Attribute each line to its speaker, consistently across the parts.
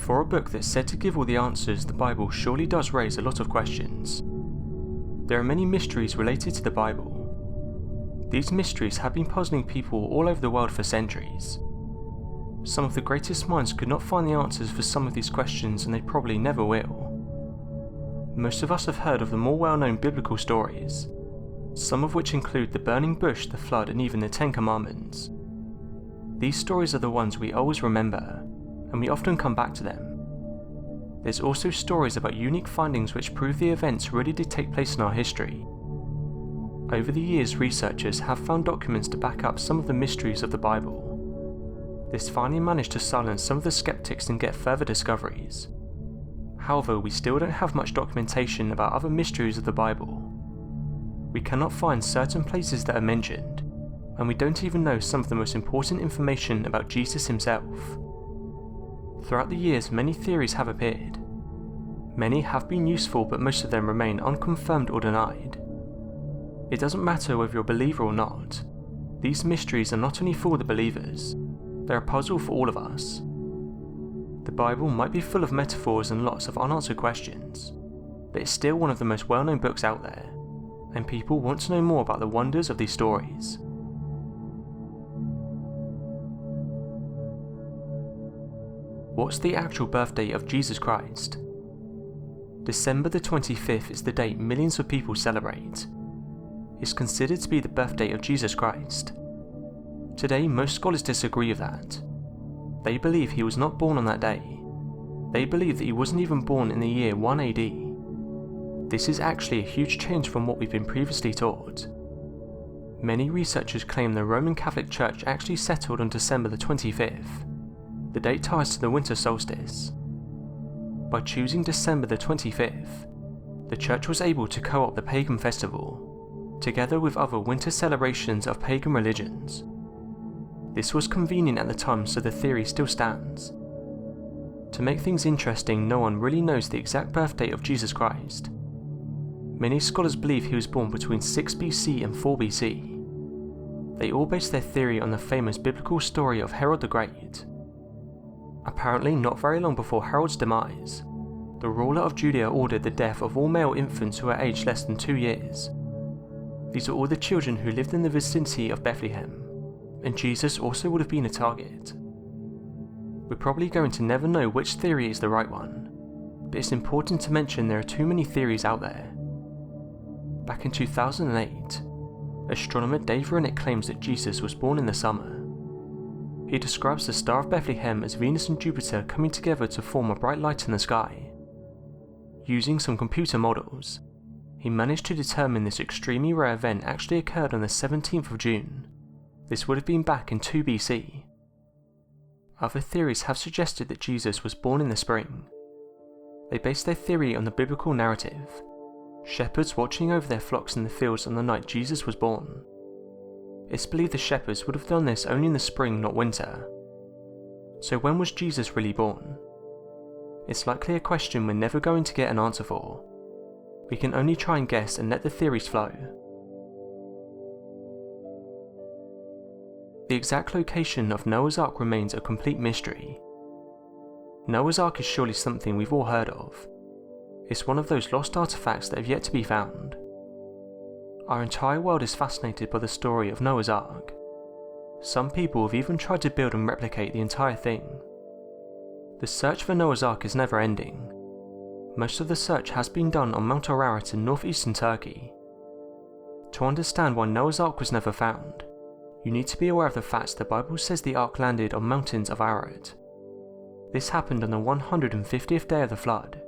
Speaker 1: For a book that's said to give all the answers, the Bible surely does raise a lot of questions. There are many mysteries related to the Bible. These mysteries have been puzzling people all over the world for centuries. Some of the greatest minds could not find the answers for some of these questions, and they probably never will. Most of us have heard of the more well-known biblical stories, some of which include the burning bush, the flood, and even the Ten Commandments. These stories are the ones we always remember, and we often come back to them. There's also stories about unique findings which prove the events really did take place in our history. Over the years, researchers have found documents to back up some of the mysteries of the Bible. This finally managed to silence some of the skeptics and get further discoveries. However, we still don't have much documentation about other mysteries of the Bible. We cannot find certain places that are mentioned, and we don't even know some of the most important information about Jesus himself. Throughout the years, many theories have appeared. Many have been useful, but most of them remain unconfirmed or denied. It doesn't matter whether you're a believer or not. These mysteries are not only for the believers, they're a puzzle for all of us. The Bible might be full of metaphors and lots of unanswered questions, but it's still one of the most well-known books out there, and people want to know more about the wonders of these stories. What's the actual birthday of Jesus Christ? December the 25th is the date millions of people celebrate. It's considered to be the birthday of Jesus Christ. Today, most scholars disagree with that. They believe he was not born on that day. They believe that he wasn't even born in the year 1 AD. This is actually a huge change from what we've been previously taught. Many researchers claim the Roman Catholic Church actually settled on December the 25th. The date ties to the winter solstice. By choosing December the 25th, the Church was able to co-opt the pagan festival, together with other winter celebrations of pagan religions. This was convenient at the time, so the theory still stands. To make things interesting, no one really knows the exact birth date of Jesus Christ. Many scholars believe he was born between 6 BC and 4 BC. They all base their theory on the famous biblical story of Herod the Great. Apparently, not very long before Herod's demise, the ruler of Judea ordered the death of all male infants who were aged less than 2 years. These are all the children who lived in the vicinity of Bethlehem, and Jesus also would have been a target. We're probably going to never know which theory is the right one, but it's important to mention there are too many theories out there. Back in 2008, astronomer Dave Renick claims that Jesus was born in the summer. He describes the Star of Bethlehem as Venus and Jupiter coming together to form a bright light in the sky. Using some computer models, he managed to determine this extremely rare event actually occurred on the 17th of June. This would have been back in 2 BC. Other theories have suggested that Jesus was born in the spring. They base their theory on the biblical narrative, shepherds watching over their flocks in the fields on the night Jesus was born. It's believed the shepherds would have done this only in the spring, not winter. So when was Jesus really born? It's likely a question we're never going to get an answer for. We can only try and guess and let the theories flow. The exact location of Noahs Ark remains a complete mystery. Noahs Ark is surely something we've all heard of. It's one of those lost artifacts that have yet to be found. Our entire world is fascinated by the story of Noah's Ark. Some people have even tried to build and replicate the entire thing. The search for Noah's Ark is never ending. Most of the search has been done on Mount Ararat in northeastern Turkey. To understand why Noah's Ark was never found, you need to be aware of the fact the Bible says the Ark landed on mountains of Ararat. This happened on the 150th day of the flood.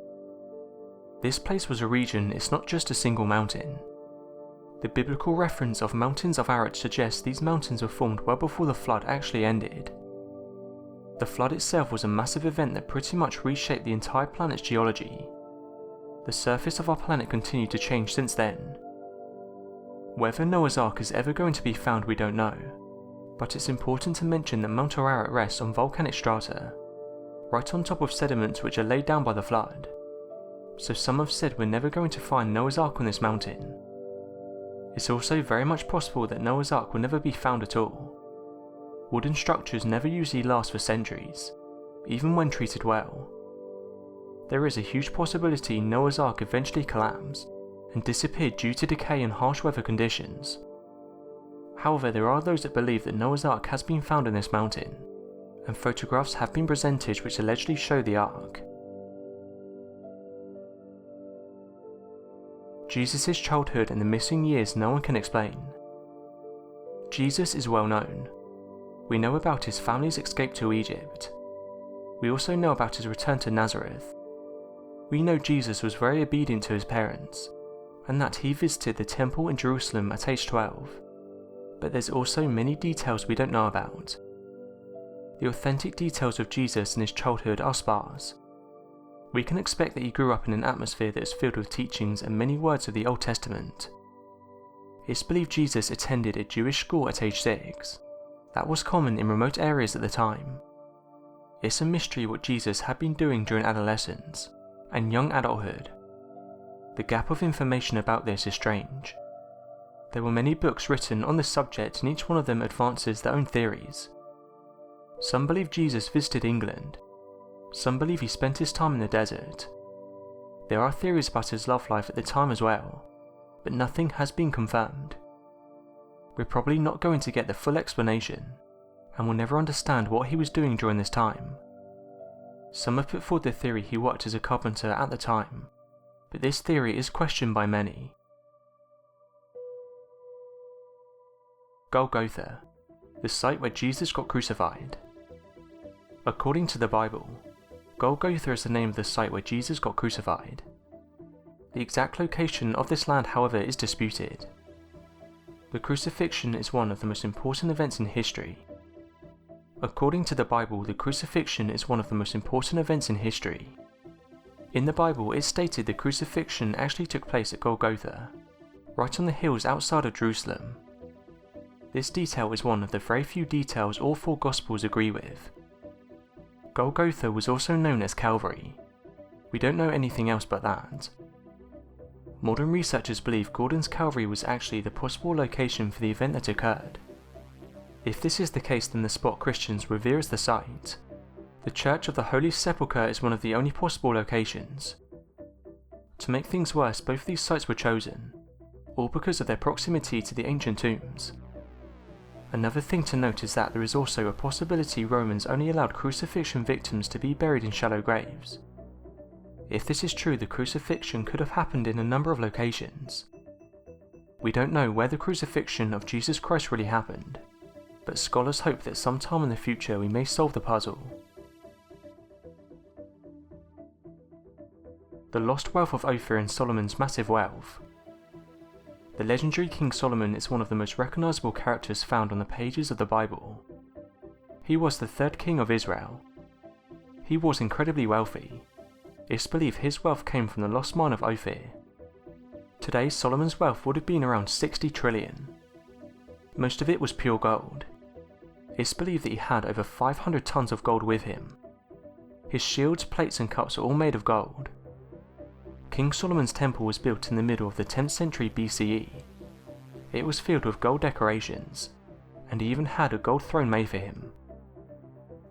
Speaker 1: This place was a region, it's not just a single mountain. The biblical reference of mountains of Ararat suggests these mountains were formed well before the flood actually ended. The flood itself was a massive event that pretty much reshaped the entire planet's geology. The surface of our planet continued to change since then. Whether Noah's Ark is ever going to be found we don't know, but it's important to mention that Mount Ararat rests on volcanic strata, right on top of sediments which are laid down by the flood. So some have said we're never going to find Noah's Ark on this mountain. It's also very much possible that Noah's Ark will never be found at all. Wooden structures never usually last for centuries, even when treated well. There is a huge possibility Noah's Ark eventually collapsed and disappeared due to decay and harsh weather conditions. However, there are those that believe that Noah's Ark has been found in this mountain, and photographs have been presented which allegedly show the Ark. Jesus' childhood and the missing years no one can explain. Jesus is well known. We know about his family's escape to Egypt. We also know about his return to Nazareth. We know Jesus was very obedient to his parents, and that he visited the temple in Jerusalem at age 12. But there's also many details we don't know about. The authentic details of Jesus and his childhood are sparse. We can expect that he grew up in an atmosphere that is filled with teachings and many words of the Old Testament. It's believed Jesus attended a Jewish school at age 6. That was common in remote areas at the time. It's a mystery what Jesus had been doing during adolescence and young adulthood. The gap of information about this is strange. There were many books written on this subject and each one of them advances their own theories. Some believe Jesus visited England. Some believe he spent his time in the desert. There are theories about his love life at the time as well, but nothing has been confirmed. We're probably not going to get the full explanation, and will never understand what he was doing during this time. Some have put forward the theory he worked as a carpenter at the time, but this theory is questioned by many. Golgotha, the site where Jesus got crucified. According to the Bible, Golgotha is the name of the site where Jesus got crucified. The exact location of this land, however, is disputed. The crucifixion is one of the most important events in history. According to the Bible, the crucifixion is one of the most important events in history. In the Bible, it's stated the crucifixion actually took place at Golgotha, right on the hills outside of Jerusalem. This detail is one of the very few details all four Gospels agree with. Golgotha was also known as Calvary. We don't know anything else but that. Modern researchers believe Gordon's Calvary was actually the possible location for the event that occurred. If this is the case, then the spot Christians revere as the site. The Church of the Holy Sepulchre is one of the only possible locations. To make things worse, both of these sites were chosen, all because of their proximity to the ancient tombs. Another thing to note is that there is also a possibility Romans only allowed crucifixion victims to be buried in shallow graves. If this is true, the crucifixion could have happened in a number of locations. We don't know where the crucifixion of Jesus Christ really happened, but scholars hope that sometime in the future we may solve the puzzle. The lost wealth of Ophir and Solomon's massive wealth. The legendary King Solomon is one of the most recognizable characters found on the pages of the Bible. He was the third king of Israel. He was incredibly wealthy. It's believed his wealth came from the lost mine of Ophir. Today, Solomon's wealth would have been around 60 trillion. Most of it was pure gold. It's believed that he had over 500 tons of gold with him. His shields, plates and cups are all made of gold. King Solomon's temple was built in the middle of the 10th century BCE. It was filled with gold decorations, and he even had a gold throne made for him.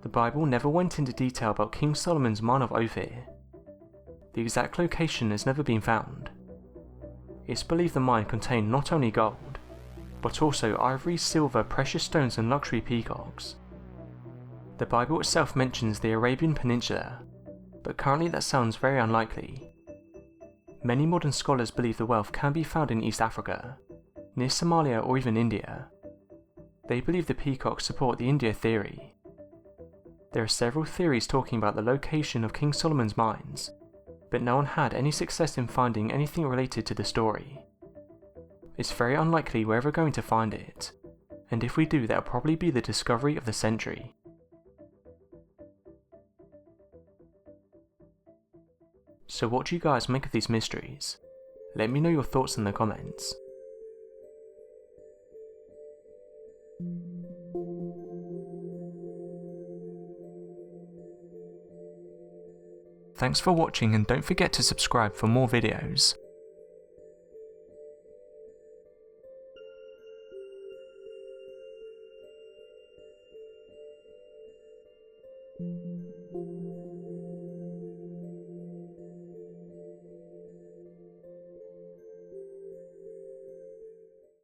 Speaker 1: The Bible never went into detail about King Solomon's mine of Ophir. The exact location has never been found. It's believed the mine contained not only gold, but also ivory, silver, precious stones and luxury peacocks. The Bible itself mentions the Arabian Peninsula, but currently that sounds very unlikely. Many modern scholars believe the wealth can be found in East Africa, near Somalia or even India. They believe the peacocks support the India theory. There are several theories talking about the location of King Solomon's mines, but no one had any success in finding anything related to the story. It's very unlikely we're ever going to find it, and if we do, that'll probably be the discovery of the century. So what do you guys make of these mysteries? Let me know your thoughts in the comments. Thanks for watching and don't forget to subscribe for more videos.